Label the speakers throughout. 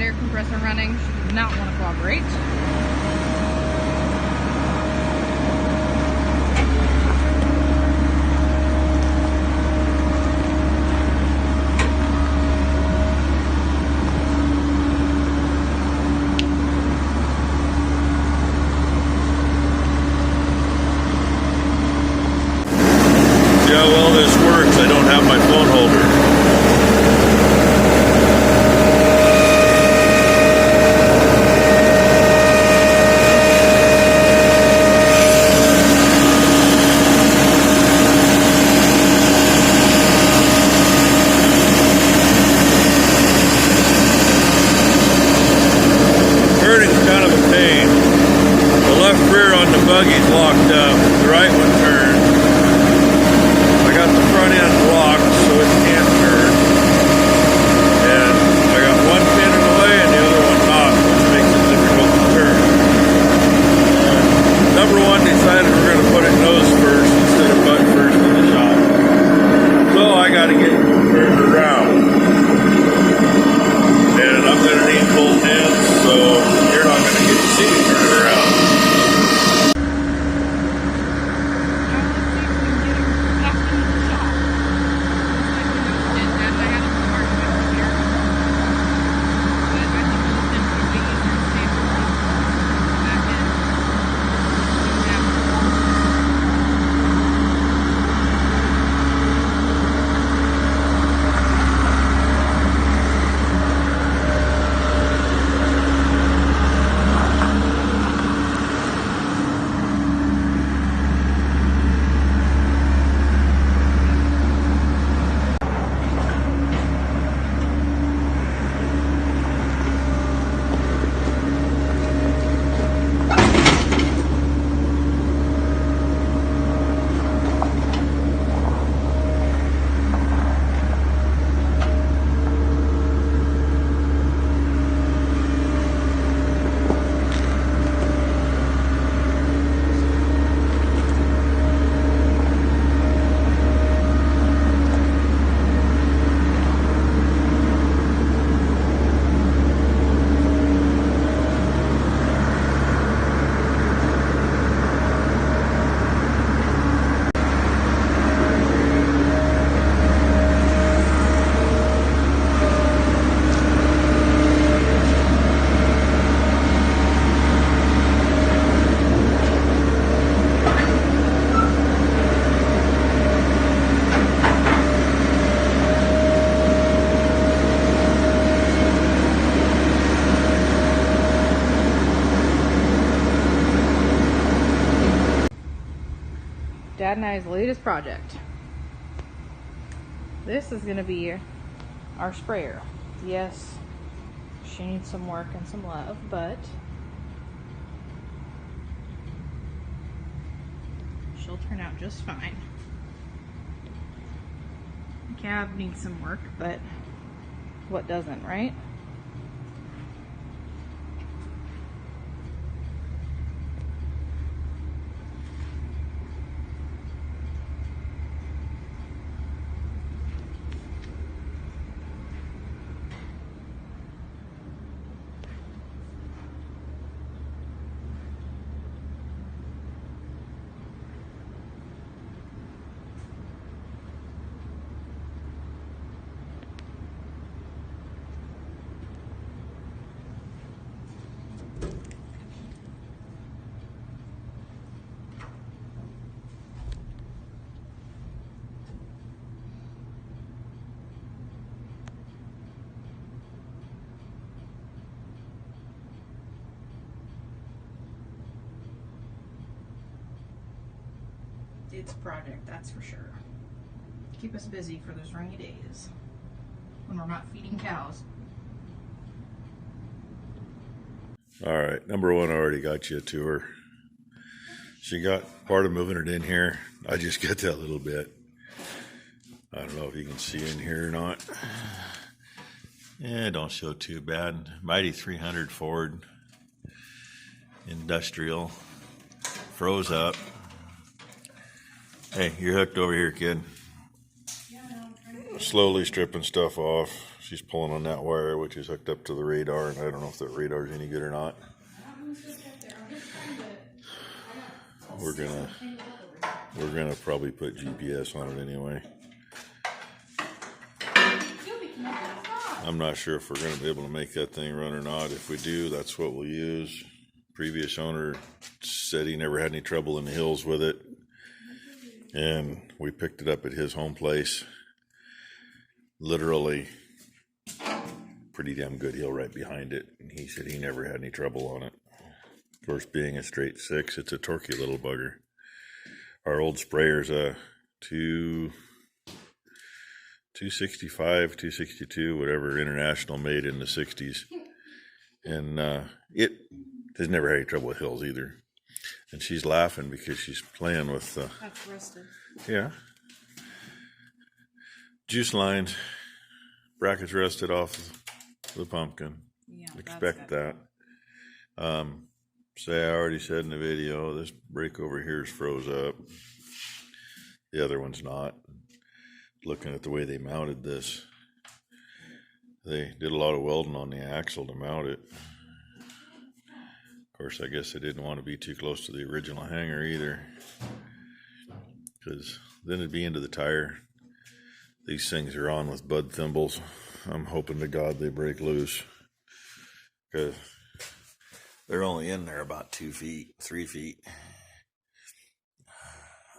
Speaker 1: that air compressor running. She did not want to cooperate.
Speaker 2: See how well this works. I don't have my phone holder. Turning's kind of a pain. The left rear on the buggy's locked up. The right one turns. I got the front end locked so it can't turn. And I got one pin in the way and the other one not, which makes it difficult to turn. Number one decided we're going to put it nose first instead of butt first in the shop. So I got to get turned around. And I'm going to need both hands, so you're not going to get to see me turn it around.
Speaker 1: Dad and I's latest project. This is going to be our sprayer. Yes, she needs some work and some love, but she'll turn out just fine. The cab needs some work, but what doesn't, right? It's a project, that's for sure. Keep us busy for those rainy days when we're not feeding cows.
Speaker 2: All right, number one, I already got you a tour. She got part of moving it in here. I just got that little bit. I don't know if you can see in here or not. Yeah, don't show too bad. Mighty 300 Ford industrial. Froze up. Hey, you're hooked over here, kid. Slowly stripping stuff off. She's pulling on that wire, which is hooked up to the radar, and I don't know if that radar is any good or not. We're gonna probably put GPS on it anyway. I'm not sure if we're gonna be able to make that thing run or not. If we do, that's what we'll use. Previous owner said he never had any trouble in the hills with it, and we picked it up at his home place. Literally pretty damn good hill right behind it, and he said he never had any trouble on it. Of course, being a straight 6, it's a torquey little bugger. Our old sprayer's a 265, 262, whatever, international, made in the 60s. And it has never had any trouble with hills either. And she's laughing because she's playing with
Speaker 1: that's rusted.
Speaker 2: Yeah. Juice lines, brackets rusted off the pumpkin.
Speaker 1: Yeah,
Speaker 2: expect that. Say I already said in the video, this brake over here is froze up. The other one's not. Looking at the way they mounted this, they did a lot of welding on the axle to mount it. Of course, I guess they didn't want to be too close to the original hanger either, because then it'd be into the tire. These things are on with bud thimbles. I'm hoping to God they break loose, because they're only in there about 2 feet, 3 feet.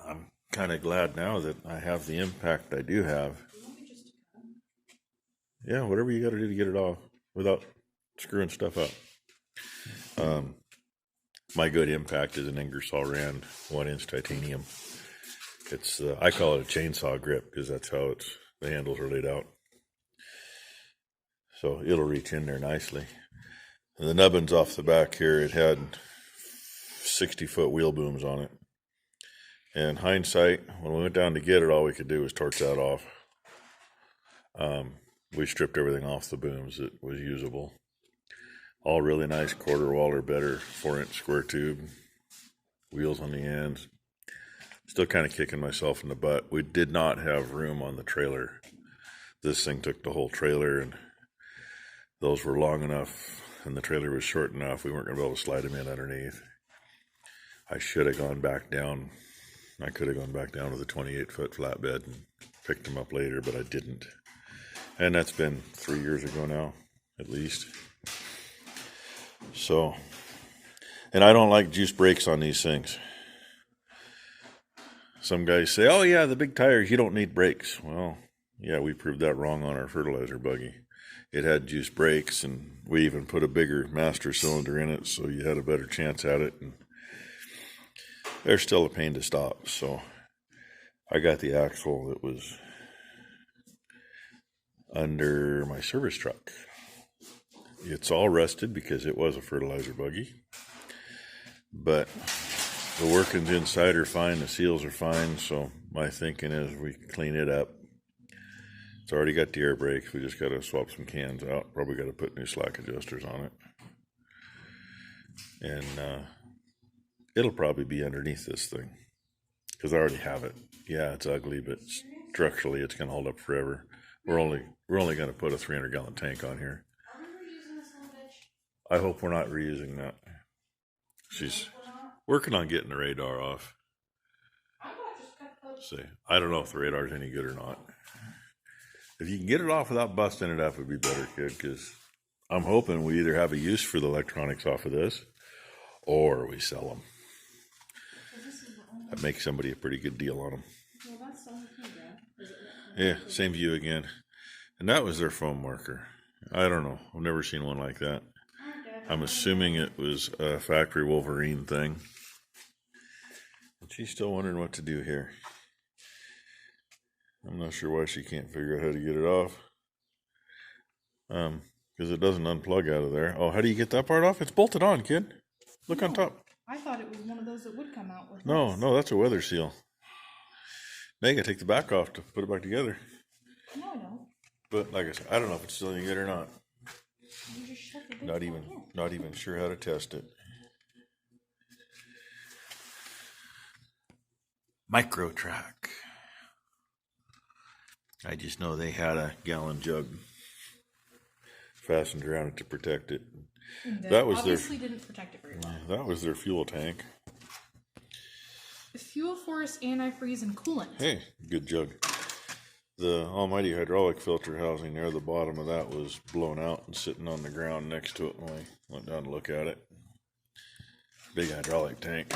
Speaker 2: I'm kind of glad now that I have the impact I do have. Yeah, whatever you got to do to get it off without screwing stuff up. My good impact is an Ingersoll Rand 1-inch titanium. It's I call it a chainsaw grip because that's how the handles are laid out. So it'll reach in there nicely. And the nubbins off the back here, it had 60-foot wheel booms on it. And hindsight, when we went down to get it, all we could do was torch that off. We stripped everything off the booms that was usable. All really nice quarter wall or better 4-inch square tube. Wheels on the ends. Still kind of kicking myself in the butt. We did not have room on the trailer. This thing took the whole trailer, and those were long enough, and the trailer was short enough, we weren't going to be able to slide them in underneath. I should have gone back down. I could have gone back down with a 28-foot flatbed and picked them up later, but I didn't. And that's been 3 years ago now, at least. So, and I don't like juice brakes on these things. Some guys say, oh yeah, the big tires, you don't need brakes. Well, yeah, we proved that wrong on our fertilizer buggy. It had juice brakes, and we even put a bigger master cylinder in it so you had a better chance at it. And they're still a pain to stop. So I got the axle that was under my service truck. It's all rusted because it was a fertilizer buggy. But the workings inside are fine, the seals are fine, so my thinking is we clean it up. It's already got the air brakes, we just got to swap some cans out. Probably got to put new slack adjusters on it. And it'll probably be underneath this thing, because I already have it. Yeah, it's ugly, but structurally it's going to hold up forever. We're only going to put a 300-gallon tank on here. I hope we're not reusing that. She's working on getting the radar off. See, I don't know if the radar's any good or not. If you can get it off without busting it up, it'd be better, kid, because I'm hoping we either have a use for the electronics off of this, or we sell them. That makes somebody a pretty good deal on them. Yeah, same view again. And that was their foam marker. I don't know. I've never seen one like that. I'm assuming it was a factory Wolverine thing. And she's still wondering what to do here. I'm not sure why she can't figure out how to get it off. Because it doesn't unplug out of there. Oh, how do you get that part off? It's bolted on, kid. Look on top.
Speaker 1: I thought it was one of those that would come out with
Speaker 2: No, that's a weather seal. Now you gotta take the back off to put it back together.
Speaker 1: No, I don't.
Speaker 2: But like I said, I don't know if it's still any good or not.
Speaker 1: You just shut the
Speaker 2: Not even sure how to test it. Micro track. I just know they had a gallon jug passenger on it to protect it.
Speaker 1: That was obviously didn't protect it very well.
Speaker 2: That was their fuel tank.
Speaker 1: Fuel, force, antifreeze, and coolant.
Speaker 2: Hey, good jug. The almighty hydraulic filter housing there, the bottom of that was blown out and sitting on the ground next to it when we went down to look at it. Big hydraulic tank.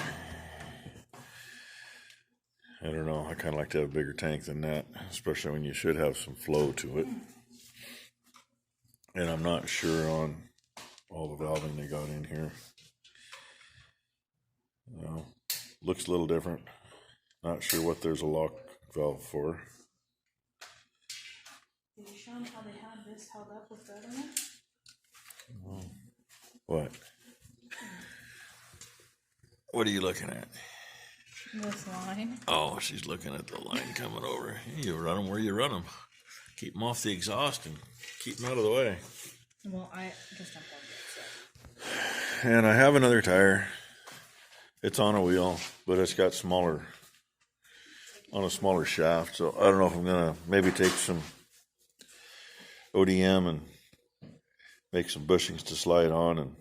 Speaker 2: I don't know, I kind of like to have a bigger tank than that, especially when you should have some flow to it. And I'm not sure on all the valving they got in here. Looks a little different. Not sure what there's a lock valve for.
Speaker 1: Did you show them how they had this held up with the other one?
Speaker 2: What? What are you looking at?
Speaker 1: This line.
Speaker 2: Oh, she's looking at the line coming over. You run them where you run them. Keep them off the exhaust and keep them out of the way.
Speaker 1: Well, I just unplugged it. So.
Speaker 2: And I have another tire. It's on a wheel, but it's got smaller, on a smaller shaft. So I don't know if I'm going to maybe take some ODM and make some bushings to slide on,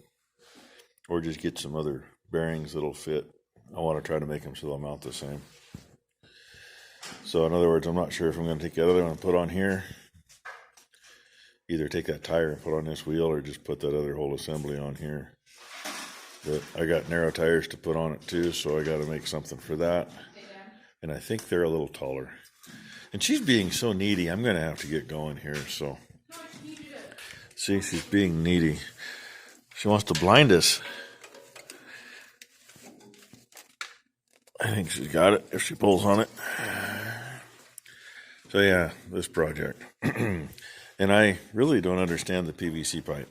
Speaker 2: or just get some other bearings that'll fit. I want to try to make them so they'll mount the same. So in other words, I'm not sure if I'm going to take the other one and put on here. Either take that tire and put on this wheel, or just put that other whole assembly on here. But I got narrow tires to put on it too, so I got to make something for that. And I think they're a little taller. And she's being so needy, I'm going to have to get going here. So, see, she's being needy. She wants to blind us. I think she's got it if she pulls on it. So yeah, this project. And I really don't understand the PVC pipe.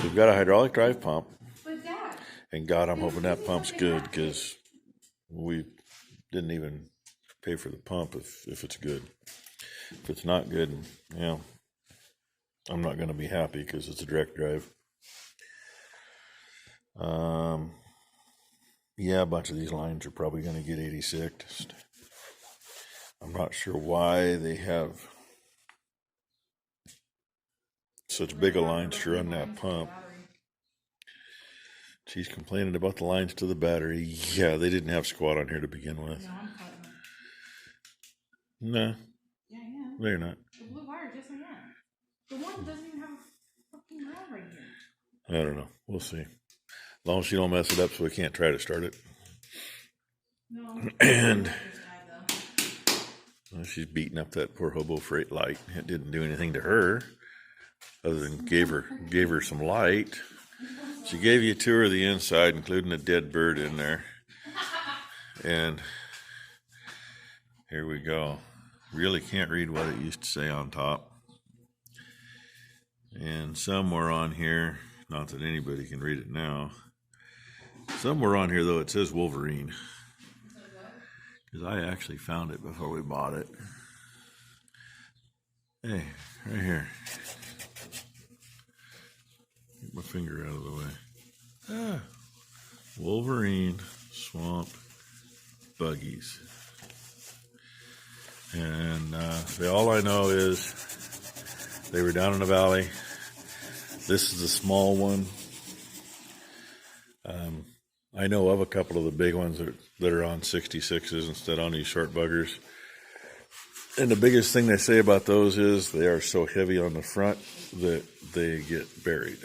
Speaker 2: We've got a hydraulic drive pump. And God, I'm hoping that pump's good, because we didn't even pay for the pump if it's good. If it's not good, yeah, I'm not going to be happy, because it's a direct drive. Yeah, a bunch of these lines are probably going to get 86. I'm not sure why they have such big a lines to run that pump. She's complaining about the lines to the battery. Yeah, they didn't have squat on here to begin with. No.
Speaker 1: Yeah, yeah.
Speaker 2: They're not.
Speaker 1: The blue wire just like that. The one doesn't even have a fucking rod right here.
Speaker 2: I don't know. We'll see. As long as she don't mess it up so we can't try to start it.
Speaker 1: No.
Speaker 2: And well, she's beating up that poor hobo freight light. It didn't do anything to her, other than gave her some light. She gave you a tour of the inside, including a dead bird in there. And here we go. Really can't read what it used to say on top. And somewhere on here, not that anybody can read it now, somewhere on here though it says Wolverine. Because I actually found it before we bought it. Hey, right here. Get my finger out of the way. Wolverine Swamp Buggies. And all I know is they were down in the valley. This is a small one. I know of a couple of the big ones that are on 66s instead on these short buggers. And the biggest thing they say about those is they are so heavy on the front that they get buried.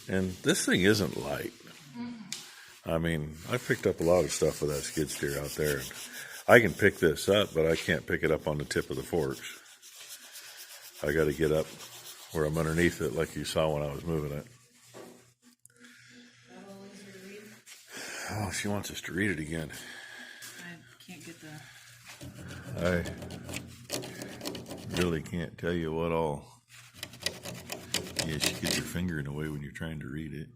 Speaker 2: And this thing isn't light. I mean, I picked up a lot of stuff with that skid steer out there. And I can pick this up, but I can't pick it up on the tip of the forks. I got to get up where I'm underneath it, like you saw when I was moving it. Oh, she wants us to read it again.
Speaker 1: I can't get the...
Speaker 2: I really can't tell you what all. Yes, you get your finger in the way when you're trying to read it.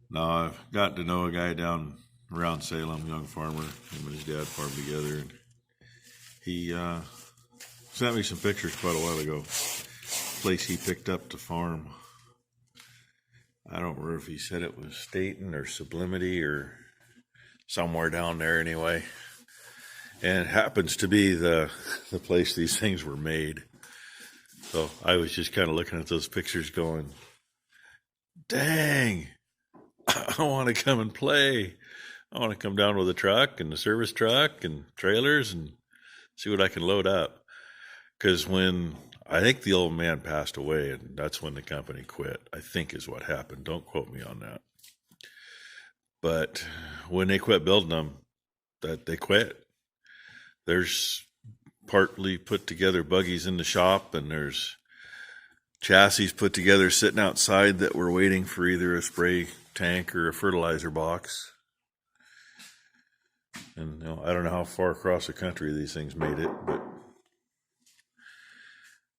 Speaker 2: Now, I've got to know a guy down around Salem, young farmer. Him and his dad farmed together. And he sent me some pictures quite a while ago. Place he picked up to farm. I don't remember if he said it was Staten or Sublimity or somewhere down there anyway. And it happens to be the place these things were made. So I was just kind of looking at those pictures going, dang, I want to come and play. I want to come down with a truck and the service truck and trailers and see what I can load up. Because when I think the old man passed away, and that's when the company quit, I think is what happened. Don't quote me on that. But when they quit building them, that they quit. There's partly put together buggies in the shop, and there's chassis put together sitting outside that were waiting for either a spray tank or a fertilizer box. And I don't know how far across the country these things made it, but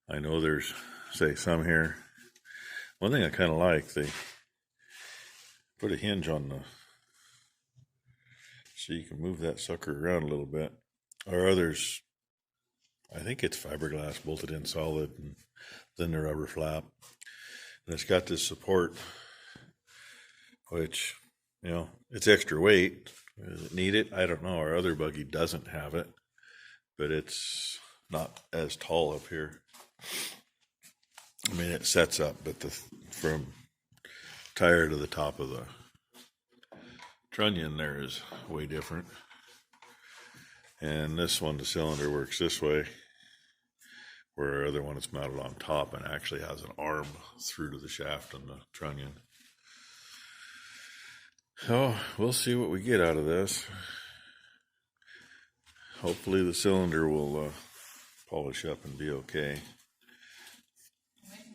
Speaker 2: I know there's, say, some here. One thing I kind of like, they put a hinge on the, so you can move that sucker around a little bit. Or others, I think it's fiberglass bolted in solid, and then the rubber flap. And it's got this support, which, it's extra weight. Does it need it? I don't know. Our other buggy doesn't have it, but it's not as tall up here. I mean, it sets up, but from tire to the top of the trunnion there is way different. And this one, the cylinder works this way, where our other one is mounted on top and actually has an arm through to the shaft on the trunnion. So we'll see what we get out of this. Hopefully the cylinder will polish up and be okay.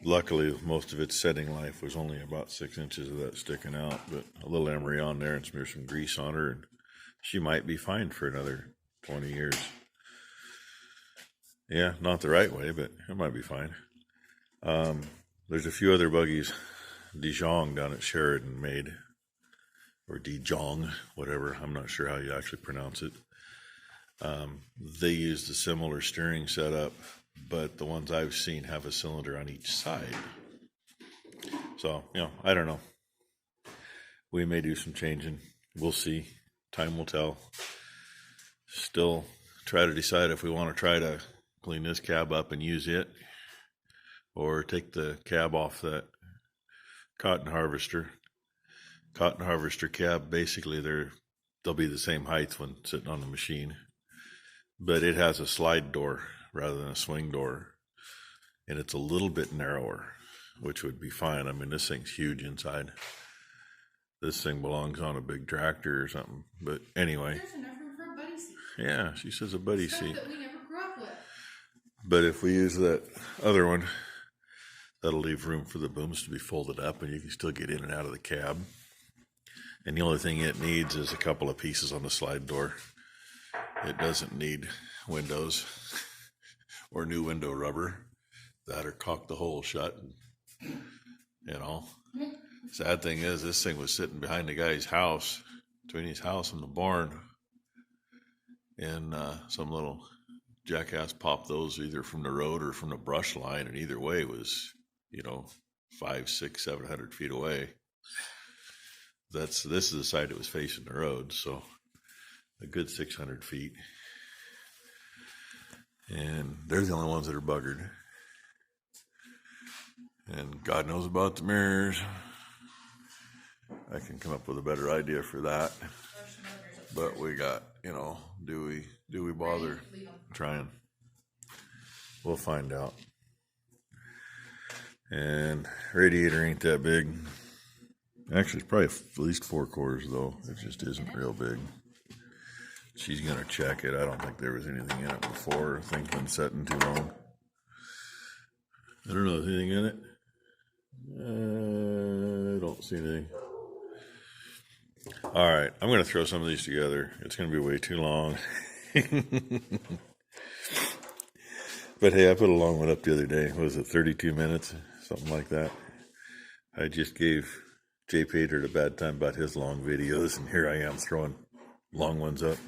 Speaker 2: Luckily, most of its setting life was only about 6 inches of that sticking out, but a little emery on there and smear some grease on her, and she might be fine for another 20 years. Yeah, not the right way, but it might be fine. There's a few other buggies Dijon down at Sheridan made, or Dijon, whatever. I'm not sure how you actually pronounce it. They used a similar steering setup, but the ones I've seen have a cylinder on each side. So, I don't know. We may do some changing. We'll see. Time will tell. Still try to decide if we want to try to clean this cab up and use it, or take the cab off that cotton harvester. Cotton harvester cab, basically they'll be the same height when sitting on the machine, but it has a slide door rather than a swing door, and it's a little bit narrower, which would be fine. I mean, this thing's huge inside. This thing belongs on a big tractor or something. But anyway.
Speaker 1: There's enough room for a buddy seat.
Speaker 2: Yeah, she says a buddy seat.
Speaker 1: That we never grew up with.
Speaker 2: But if we use that other one, that'll leave room for the booms to be folded up, and you can still get in and out of the cab. And the only thing it needs is a couple of pieces on the slide door. It doesn't need windows or new window rubber. That or caulk the hole shut. Sad thing is, this thing was sitting behind the guy's house, between his house and the barn. And some little jackass popped those either from the road or from the brush line. And either way was, 500, 600, 700 feet away. This is the side that was facing the road, so a good 600 feet. And they're the only ones that are buggered. And God knows about the mirrors. I can come up with a better idea for that. But we got, do we bother trying? We'll find out. And radiator ain't that big. Actually, it's probably at least 4 quarters, though. It just isn't real big. She's going to check it. I don't think there was anything in it before. The thing's been sitting too long. I don't know if there's anything in it. I don't see anything. All right, I'm going to throw some of these together. It's going to be way too long. But hey, I put a long one up the other day. What was it, 32 minutes? Something like that. I just gave Jay Pater a bad time about his long videos, and here I am throwing long ones up.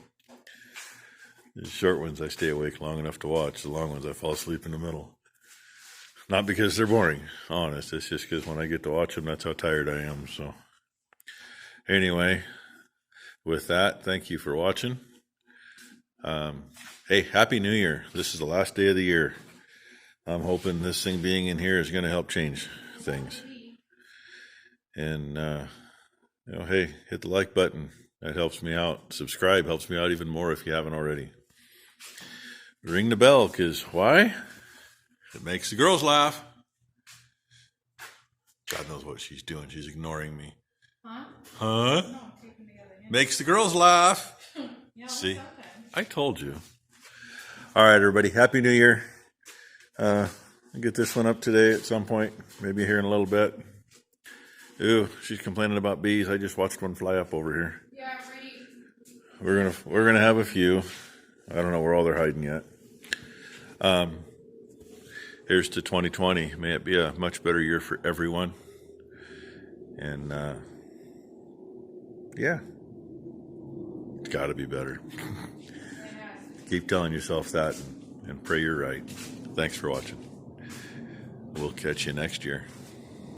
Speaker 2: The short ones I stay awake long enough to watch. The long ones I fall asleep in the middle. Not because they're boring, honest. It's just because when I get to watch them, that's how tired I am. So anyway, with that, thank you for watching. Hey, Happy New Year. This is the last day of the year. I'm hoping this thing being in here is going to help change things. And, hey, hit the like button. That helps me out. Subscribe helps me out even more if you haven't already. Ring the bell, because why? It makes the girls laugh. God knows what she's doing. She's ignoring me. Huh? Makes the girls laugh. See? I told you. All right, everybody. Happy New Year. I'll get this one up today at some point. Maybe here in a little bit. Ooh, she's complaining about bees. I just watched one fly up over here.
Speaker 1: Yeah, right.
Speaker 2: We're gonna have a few. I don't know where all they're hiding yet. Here's to 2020. May it be a much better year for everyone. And yeah, it's got to be better. Keep telling yourself that and pray you're right. Thanks for watching. We'll catch you next year.